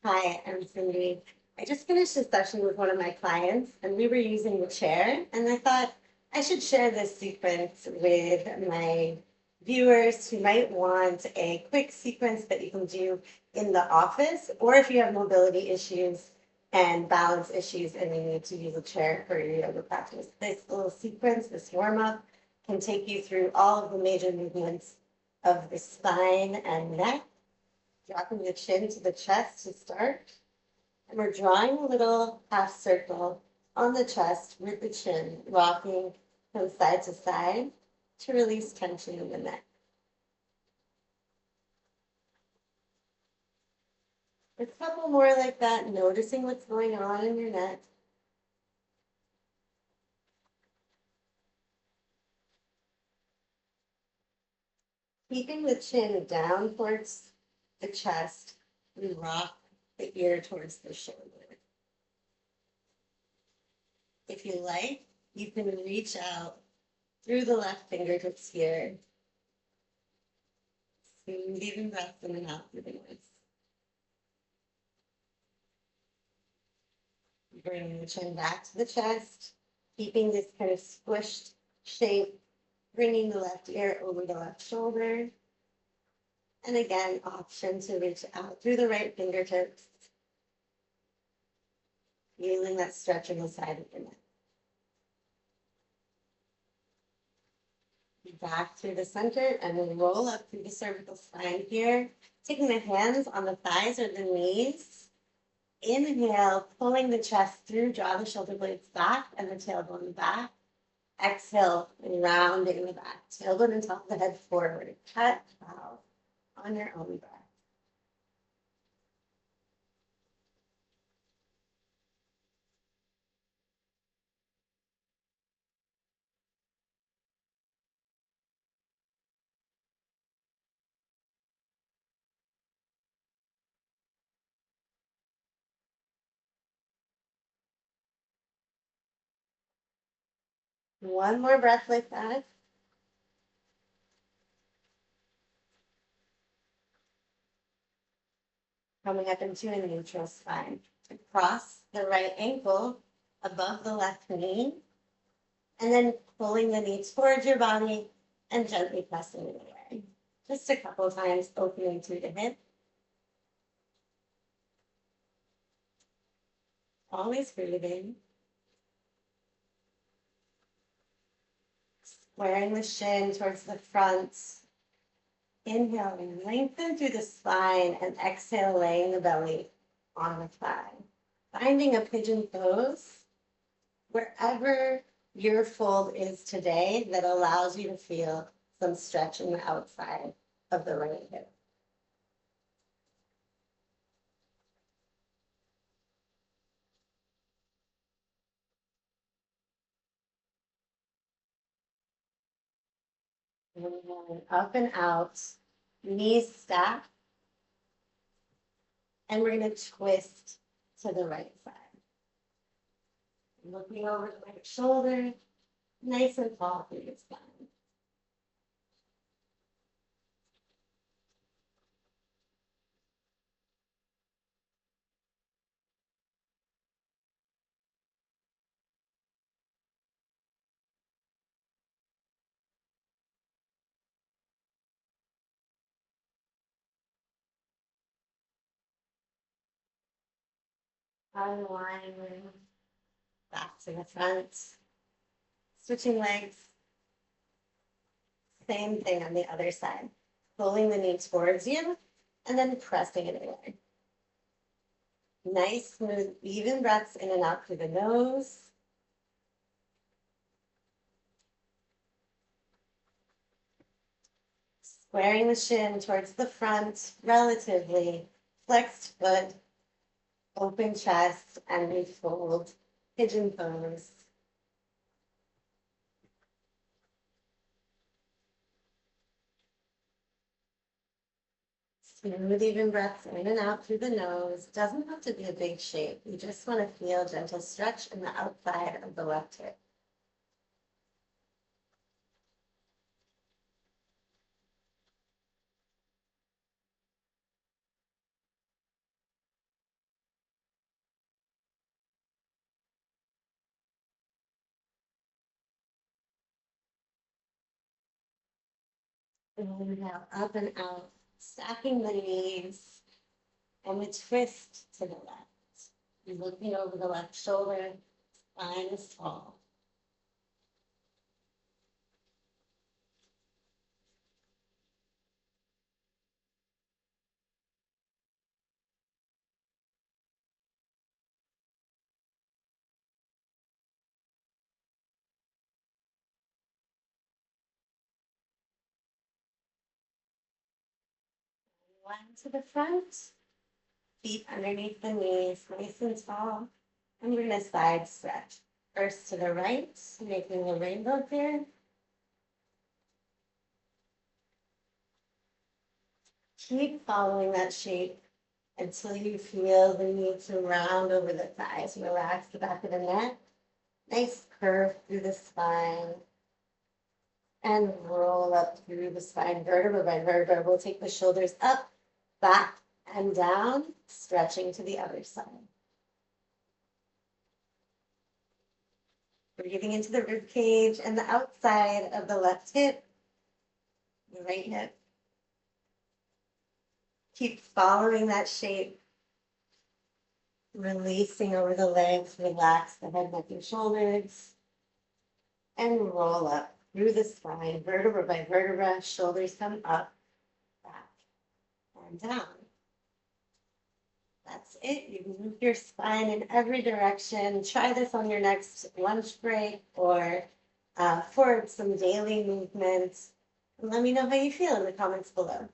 Hi, I'm Cindy. I just finished a session with one of my clients and we were using the chair, and I thought I should share this sequence with my viewers who might want a quick sequence that you can do in the office, or if you have mobility issues and balance issues and you need to use a chair for your yoga practice. This little sequence, this warm-up, can take you through all of the major movements of the spine and neck, dropping the chin to the chest to start. And we're drawing a little half circle on the chest with the chin, rocking from side to side to release tension in the neck. A couple more like that, noticing what's going on in your neck. Keeping the chin down towards the chest, we rock the ear towards the shoulder. If you like, you can reach out through the left fingertips here. Smoothing breath in and out through the nose. Bring the chin back to the chest, keeping this kind of squished shape, bringing the left ear over the left shoulder. And again, option to reach out through the right fingertips, feeling that stretch on the side of the neck. Back through the center and then roll up through the cervical spine here, taking the hands on the thighs or the knees. Inhale, pulling the chest through, draw the shoulder blades back and the tailbone back. Exhale, rounding the back, tailbone and top of the head forward. Cat cow on your own breath. One more breath like that. Coming up into a neutral spine. Cross the right ankle above the left knee, and then pulling the knee towards your body and gently pressing it away. Just a couple times, opening through the hip. Always breathing. Squaring the shin towards the front. Inhaling, lengthen through the spine, and exhale, laying the belly on the thigh. Finding a pigeon pose wherever your fold is today that allows you to feel some stretch in the outside of the right hip. And then up and out, knees stack, and we're going to twist to the right side. Looking over the right shoulder, nice and tall through your spine. Unwinding back to the front. Switching legs. Same thing on the other side. Pulling the knee towards you and then pressing it away. Nice, smooth, even breaths in and out through the nose. Squaring the shin towards the front, relatively. Flexed foot, open chest, and we fold. Pigeon pose. Smooth, even breaths in and out through the nose. Doesn't have to be a big shape. You just want to feel gentle stretch in the outside of the left hip. Inhale, up and out, stacking the knees, and we twist to the left. You're looking over the left shoulder, spine is tall. One to the front, feet underneath the knees, nice and tall. And we're gonna side stretch. First to the right, making a rainbow here. Keep following that shape until you feel the need to round over the thighs. Relax the back of the neck. Nice curve through the spine. And roll up through the spine, vertebra by vertebra. We'll take the shoulders up, back, and down, stretching to the other side. Breathing into the rib cage and the outside of the left hip, the right hip. Keep following that shape. Releasing over the legs, relax the head, neck, and shoulders. And roll up through the spine, vertebra by vertebra, shoulders come up, back, and down. That's it. You can move your spine in every direction. Try this on your next lunch break or for some daily movement. And let me know how you feel in the comments below.